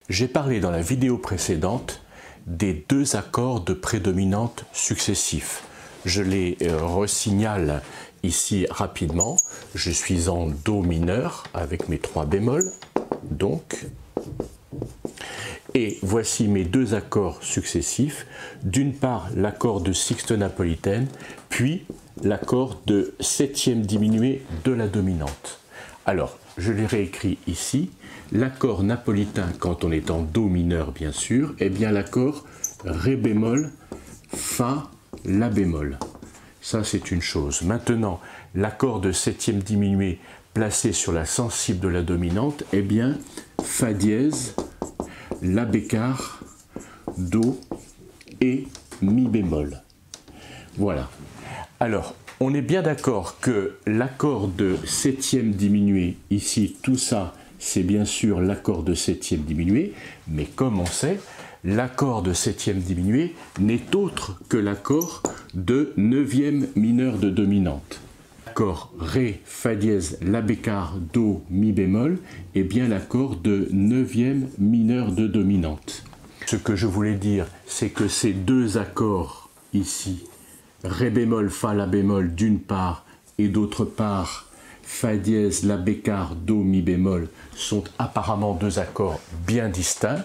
J'ai parlé dans la vidéo précédente des deux accords de prédominante successifs. Je les resignale ici rapidement. Je suis en Do mineur avec mes 3 bémols, donc. Et voici mes deux accords successifs. D'une part, l'accord de sixte napolitaine, puis l'accord de septième diminué de la dominante. Alors, je les réécris ici. L'accord napolitain, quand on est en Do mineur, bien sûr, est bien l'accord Ré bémol, Fa, La bémol. Ça, c'est une chose. Maintenant, l'accord de septième diminué placé sur la sensible de la dominante est bien Fa dièse, La bécard, Do et Mi bémol. Voilà. Alors, on est bien d'accord que l'accord de septième diminué, ici, tout ça, c'est bien sûr l'accord de septième diminué, mais comme on sait, l'accord de septième diminué n'est autre que l'accord de neuvième mineur de dominante. L'accord Ré, Fa dièse, La bécard, Do, Mi bémol est bien l'accord de neuvième mineur de dominante. Ce que je voulais dire, c'est que ces deux accords ici, Ré bémol, Fa, La bémol d'une part et d'autre part Fa dièse, La bécard, Do, Mi bémol sont apparemment deux accords bien distincts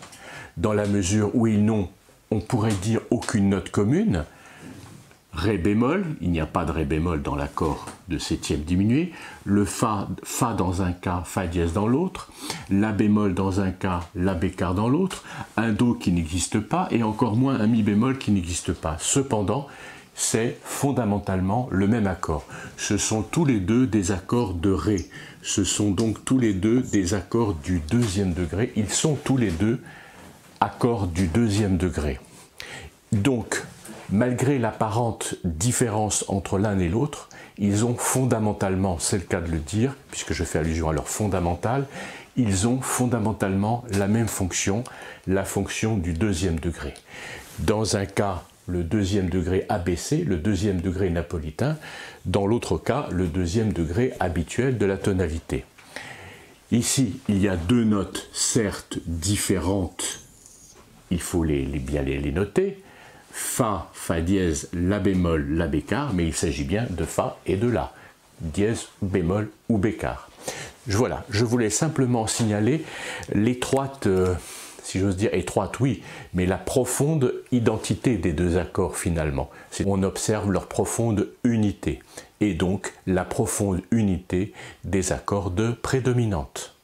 dans la mesure où ils n'ont, on pourrait dire, aucune note commune. Ré bémol, il n'y a pas de Ré bémol dans l'accord de septième diminué, le Fa dans un cas, Fa dièse dans l'autre, La bémol dans un cas, La bécard dans l'autre, un Do qui n'existe pas et encore moins un Mi bémol qui n'existe pas. Cependant, c'est fondamentalement le même accord. Ce sont tous les deux des accords de Ré. Ce sont donc tous les deux des accords du deuxième degré. Ils sont tous les deux accords du deuxième degré. Donc, malgré l'apparente différence entre l'un et l'autre, ils ont fondamentalement, c'est le cas de le dire, puisque je fais allusion à leur fondamental, ils ont fondamentalement la même fonction, la fonction du deuxième degré. Dans un cas, le deuxième degré abaissé, le deuxième degré napolitain, dans l'autre cas, le deuxième degré habituel de la tonalité. Ici, il y a deux notes, certes différentes, il faut bien les noter, Fa, Fa dièse, La bémol, La bécard, mais il s'agit bien de Fa et de La, dièse, bémol ou bécard. Voilà, je voulais simplement signaler l'étroite, si j'ose dire étroite, oui, mais la profonde identité des deux accords finalement. On observe leur profonde unité, et donc la profonde unité des accords de prédominante.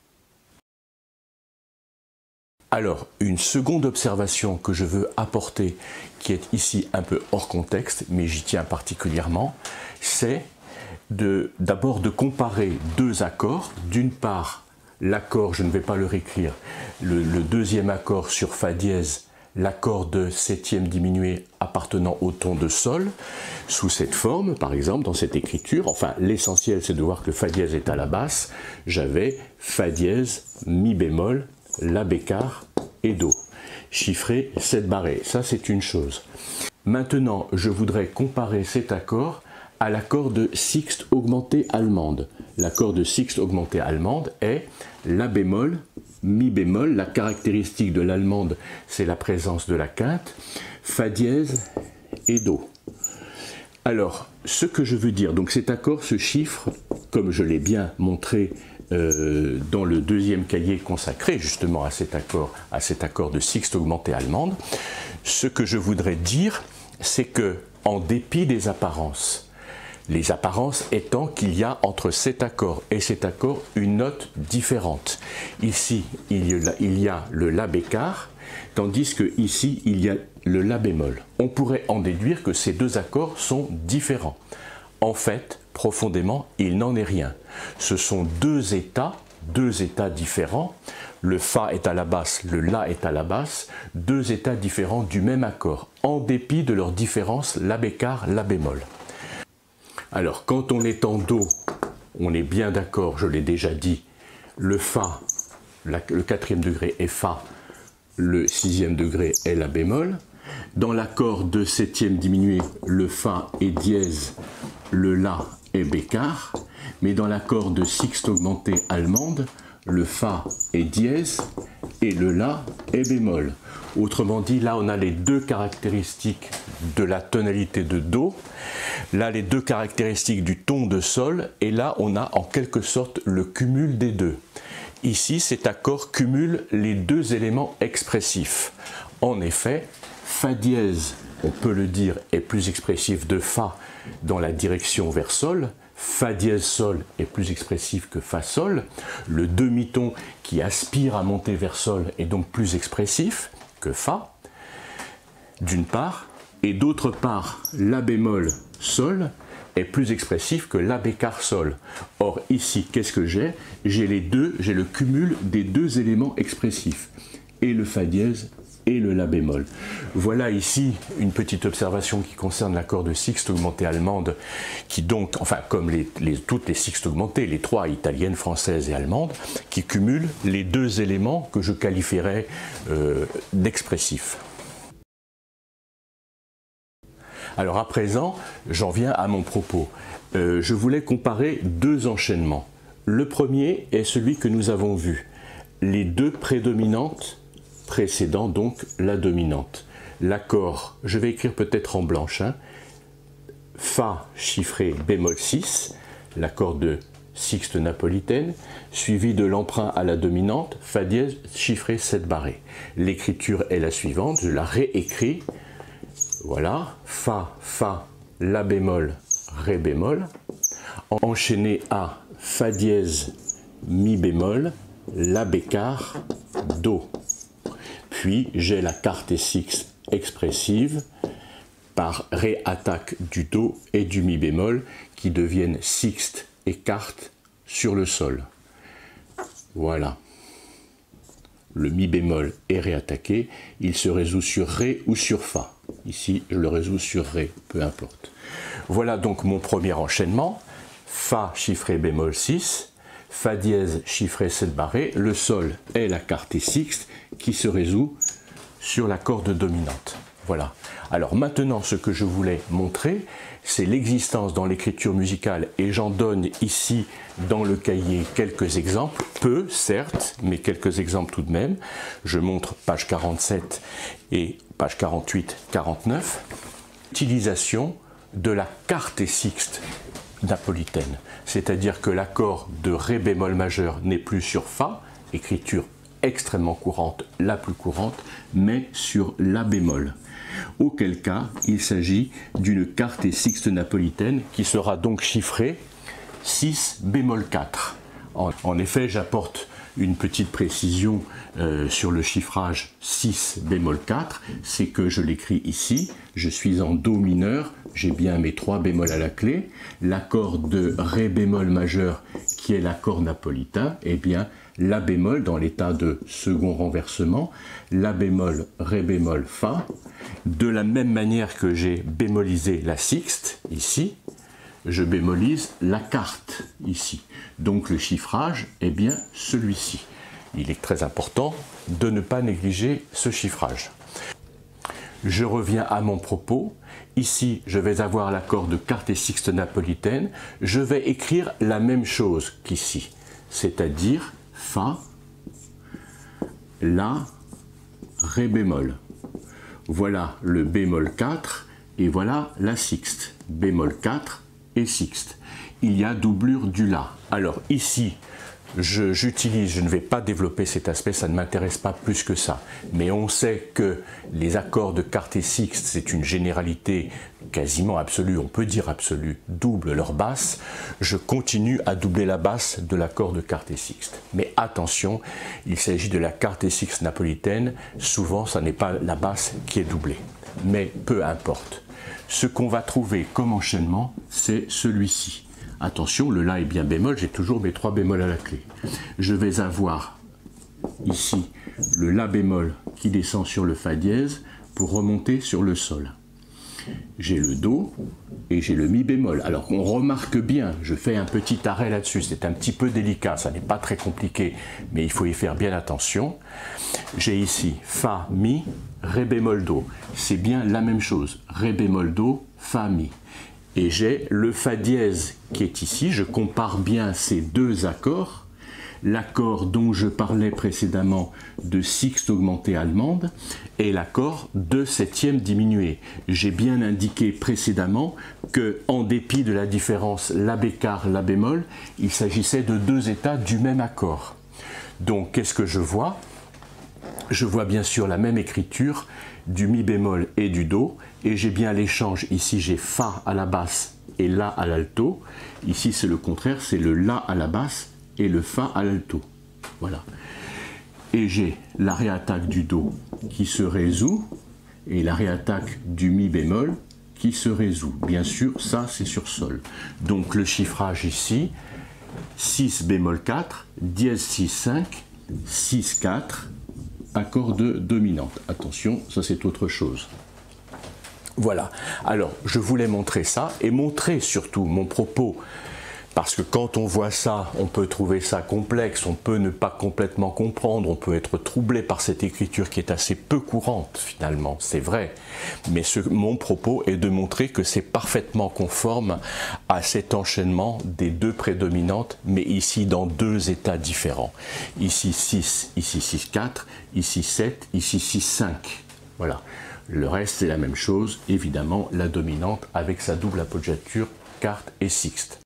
Alors, une seconde observation que je veux apporter, qui est ici un peu hors contexte, mais j'y tiens particulièrement, c'est d'abord de comparer deux accords. D'une part, l'accord, je ne vais pas le réécrire, le deuxième accord sur Fa dièse, l'accord de septième diminué appartenant au ton de Sol, sous cette forme, par exemple, dans cette écriture. Enfin, l'essentiel, c'est de voir que Fa dièse est à la basse. J'avais Fa dièse, Mi bémol, La bécard et Do. Chiffré 7 barrés, ça c'est une chose. Maintenant, je voudrais comparer cet accord à l'accord de sixte augmentée allemande. L'accord de sixte augmentée allemande est La bémol, Mi bémol, la caractéristique de l'allemande, c'est la présence de la quinte, Fa dièse et Do. Alors, ce que je veux dire, donc cet accord se chiffre, comme je l'ai bien montré dans le deuxième cahier consacré justement à cet accord de sixte augmentée allemande, ce que je voudrais dire, c'est que, en dépit des apparences, les apparences étant qu'il y a entre cet accord et cet accord une note différente. Ici, il y a le La bécard, tandis que ici, il y a le La bémol. On pourrait en déduire que ces deux accords sont différents. En fait, profondément, il n'en est rien. Ce sont deux états différents. Le Fa est à la basse, le La est à la basse, deux états différents du même accord, en dépit de leur différence La bécard, La bémol. Alors, quand on est en Do, on est bien d'accord, je l'ai déjà dit, le Fa, le quatrième degré est Fa, le sixième degré est La bémol. Dans l'accord de septième diminué, le Fa est dièse, le La est bécard. Mais dans l'accord de sixte augmentée allemande, le Fa est dièse et le La est bémol. Autrement dit, là on a les deux caractéristiques de la tonalité de Do, là les deux caractéristiques du ton de Sol, et là on a en quelque sorte le cumul des deux. Ici cet accord cumule les deux éléments expressifs. En effet, Fa dièse, on peut le dire, est plus expressif de Fa dans la direction vers Sol. Fa dièse Sol est plus expressif que Fa Sol. Le demi-ton qui aspire à monter vers Sol est donc plus expressif que Fa, d'une part, et d'autre part, La bémol Sol est plus expressif que La bécard Sol. Or ici, qu'est-ce que j'ai? J'ai le cumul des deux éléments expressifs, et le Fa dièse et le La bémol. Voilà ici une petite observation qui concerne l'accord de sixte augmentée allemande, qui donc, enfin comme toutes les sixtes augmentées, les trois italiennes, françaises et allemandes, qui cumulent les deux éléments que je qualifierais d'expressifs. Alors à présent, j'en viens à mon propos. Je voulais comparer deux enchaînements. Le premier est celui que nous avons vu, les deux prédominantes précédant donc la dominante. L'accord, je vais écrire peut-être en blanche, hein, Fa chiffré bémol 6, l'accord de sixte napolitaine, suivi de l'emprunt à la dominante, Fa dièse chiffré 7 barré. L'écriture est la suivante, je la réécris. Voilà, Fa, Fa, La bémol, Ré bémol, enchaîné à Fa dièse, Mi bémol, La bécard, Do. Puis j'ai la quarte et sixte expressive par réattaque du Do et du Mi bémol qui deviennent sixte et quarte sur le Sol. Voilà. Le Mi bémol est réattaqué, il se résout sur Ré ou sur Fa. Ici, je le résous sur Ré, peu importe. Voilà donc mon premier enchaînement. Fa chiffré bémol 6, Fa dièse chiffré 7 barré, le Sol est la quarte et sixte qui se résout sur la corde dominante. Voilà. Alors maintenant, ce que je voulais montrer, c'est l'existence dans l'écriture musicale, et j'en donne ici dans le cahier quelques exemples, peu certes, mais quelques exemples tout de même. Je montre page 47 et page 48-49, utilisation de la quarte et sixte napolitaine, c'est-à-dire que l'accord de Ré bémol majeur n'est plus sur Fa, écriture extrêmement courante, la plus courante, mais sur La bémol. Auquel cas, il s'agit d'une quarte et sixte napolitaine qui sera donc chiffrée 6 bémol 4. En effet, j'apporte une petite précision sur le chiffrage 6 bémol 4, c'est que je l'écris ici, je suis en Do mineur, j'ai bien mes 3 bémols à la clé, l'accord de Ré bémol majeur qui est l'accord napolitain, et bien La bémol dans l'état de second renversement, La bémol, Ré bémol, Fa, de la même manière que j'ai bémolisé la sixte ici, je bémolise la quarte ici. Donc le chiffrage est bien celui-ci. Il est très important de ne pas négliger ce chiffrage. Je reviens à mon propos. Ici, je vais avoir l'accord de quarte et sixte napolitaine. Je vais écrire la même chose qu'ici, c'est-à-dire Fa, La, Ré bémol. Voilà le bémol 4 et voilà la sixte. Bémol 4 et sixte. Il y a doublure du La. Alors ici, je ne vais pas développer cet aspect, ça ne m'intéresse pas plus que ça. Mais on sait que les accords de quarte et sixte, c'est une généralité quasiment absolue, on peut dire absolue, double leur basse. Je continue à doubler la basse de l'accord de quarte et sixte. Mais attention, il s'agit de la quarte et sixte napolitaine, souvent ça n'est pas la basse qui est doublée. Mais peu importe. Ce qu'on va trouver comme enchaînement, c'est celui-ci. Attention, le La est bien bémol, j'ai toujours mes 3 bémols à la clé. Je vais avoir ici le La bémol qui descend sur le Fa dièse pour remonter sur le Sol. J'ai le Do et j'ai le Mi bémol. Alors on remarque bien, je fais un petit arrêt là-dessus, c'est un petit peu délicat, ça n'est pas très compliqué, mais il faut y faire bien attention. J'ai ici Fa, Mi, Ré bémol, Do. C'est bien la même chose, Ré bémol, Do, Fa, Mi. Et j'ai le Fa dièse qui est ici, je compare bien ces deux accords. l'accord dont je parlais précédemment de sixte augmentée allemande et l'accord de septième diminué. J'ai bien indiqué précédemment que, en dépit de la différence La bécard, La bémol, il s'agissait de deux états du même accord. Donc qu'est-ce que je vois? Je vois bien sûr la même écriture du mi bémol et du do, et j'ai bien l'échange. Ici j'ai fa à la basse et la à l'alto. Ici c'est le contraire, c'est le la à la basse et le fa à l'alto. Voilà. Et j'ai la réattaque du do qui se résout et la réattaque du mi bémol qui se résout. Bien sûr, ça c'est sur sol. Donc le chiffrage ici, 6 bémol 4, dièse 6 5, 6 4, accord de dominante. Attention, ça c'est autre chose. Voilà. Alors, je voulais montrer ça et montrer surtout mon propos. Parce que quand on voit ça, on peut trouver ça complexe, on peut ne pas complètement comprendre, on peut être troublé par cette écriture qui est assez peu courante finalement, c'est vrai. Mais mon propos est de montrer que c'est parfaitement conforme à cet enchaînement des deux prédominantes, mais ici dans deux états différents. Ici 6, ici 6, 4, ici 7, ici 6, 5. Voilà. Le reste c'est la même chose, évidemment la dominante avec sa double appoggiature, quarte et sixte.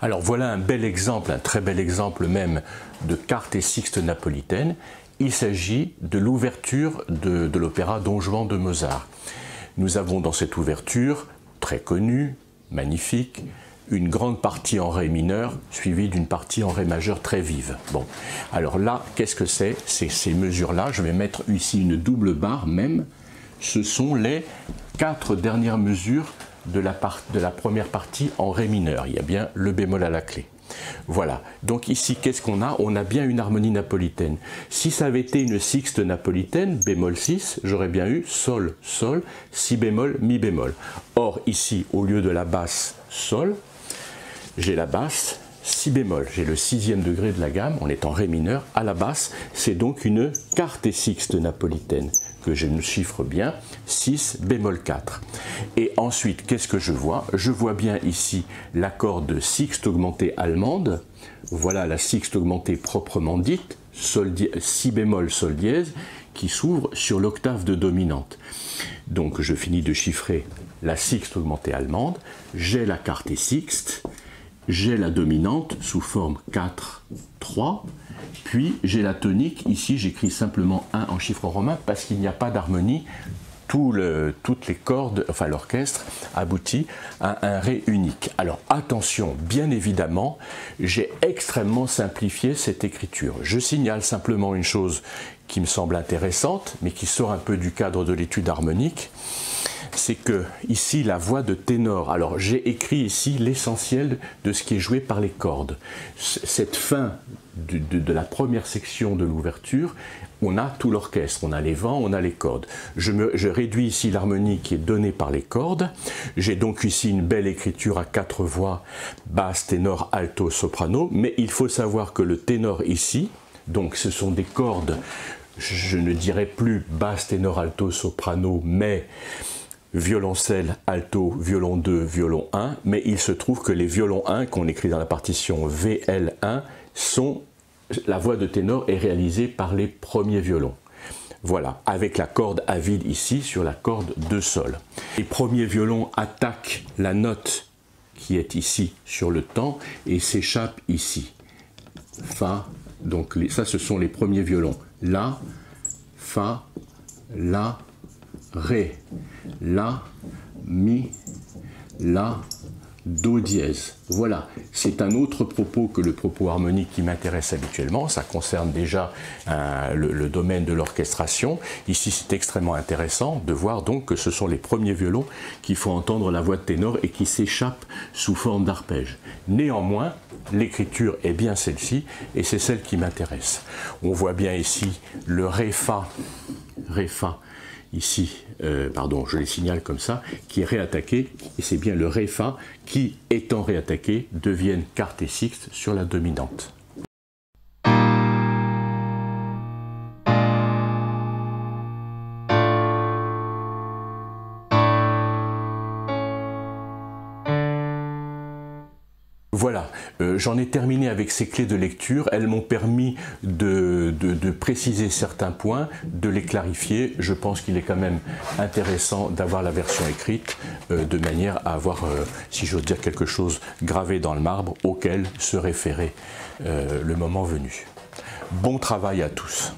Alors voilà un bel exemple, un très bel exemple même de quarte et sixte napolitaine. Il s'agit de l'ouverture de l'opéra Don Juan de Mozart. Nous avons dans cette ouverture, très connue, magnifique, une grande partie en ré mineur suivie d'une partie en ré majeur très vive. Bon, alors là, qu'est-ce que c'est? C'est ces mesures-là, je vais mettre ici une double barre même, ce sont les 4 dernières mesures de la première partie en ré mineur. Il y a bien le bémol à la clé. Voilà. Donc ici, qu'est-ce qu'on a? On a bien une harmonie napolitaine. Si ça avait été une sixte napolitaine, bémol 6, j'aurais bien eu sol, sol, si bémol, mi bémol. Or, ici, au lieu de la basse sol, j'ai la basse si bémol. J'ai le 6e degré de la gamme, on est en ré mineur, à la basse. C'est donc une quarte et sixte napolitaine que je me chiffre bien, 6 bémol 4. Et ensuite, qu'est-ce que je vois? Je vois bien ici l'accord de sixte augmentée allemande. Voilà la sixte augmentée proprement dite, si bémol sol dièse, qui s'ouvre sur l'octave de dominante. Donc je finis de chiffrer la sixte augmentée allemande, j'ai la quarte et sixte, j'ai la dominante sous forme 4, 3, puis j'ai la tonique, ici j'écris simplement 1 en chiffre romain parce qu'il n'y a pas d'harmonie, toutes les cordes, enfin l'orchestre aboutit à un ré unique. Alors attention, bien évidemment, j'ai extrêmement simplifié cette écriture. Je signale simplement une chose qui me semble intéressante, mais qui sort un peu du cadre de l'étude harmonique, c'est que ici la voix de ténor, alors j'ai écrit ici l'essentiel de ce qui est joué par les cordes. Cette fin de la première section de l'ouverture, on a tout l'orchestre, on a les vents, on a les cordes. Je réduis ici l'harmonie qui est donnée par les cordes. J'ai donc ici une belle écriture à 4 voix, basse, ténor, alto, soprano, mais il faut savoir que le ténor ici, donc ce sont des cordes, je ne dirais plus basse, ténor, alto, soprano, mais violoncelle, alto, violon 2, violon 1, mais il se trouve que les violons 1 qu'on écrit dans la partition VL1 sont, la voix de ténor est réalisée par les premiers violons. Voilà, avec la corde à vide ici sur la corde de sol. Les premiers violons attaquent la note qui est ici sur le temps et s'échappent ici. Fa, donc ça ce sont les premiers violons. La, Fa, La, Ré, La, Mi, La, Do dièse. Voilà, c'est un autre propos que le propos harmonique qui m'intéresse habituellement. Ça concerne déjà le domaine de l'orchestration. Ici, c'est extrêmement intéressant de voir donc que ce sont les premiers violons qui font entendre la voix de ténor et qui s'échappent sous forme d'arpège. Néanmoins, l'écriture est bien celle-ci et c'est celle qui m'intéresse. On voit bien ici le Ré-Fa, ici, pardon, je les signale comme ça, qui est réattaqué, et c'est bien le Ré-Fa qui, étant réattaqué, deviennent quarte et sixte sur la dominante. Voilà, j'en ai terminé avec ces clés de lecture. Elles m'ont permis de préciser certains points, de les clarifier. Je pense qu'il est quand même intéressant d'avoir la version écrite de manière à avoir, si j'ose dire, quelque chose gravé dans le marbre auquel se référer le moment venu. Bon travail à tous.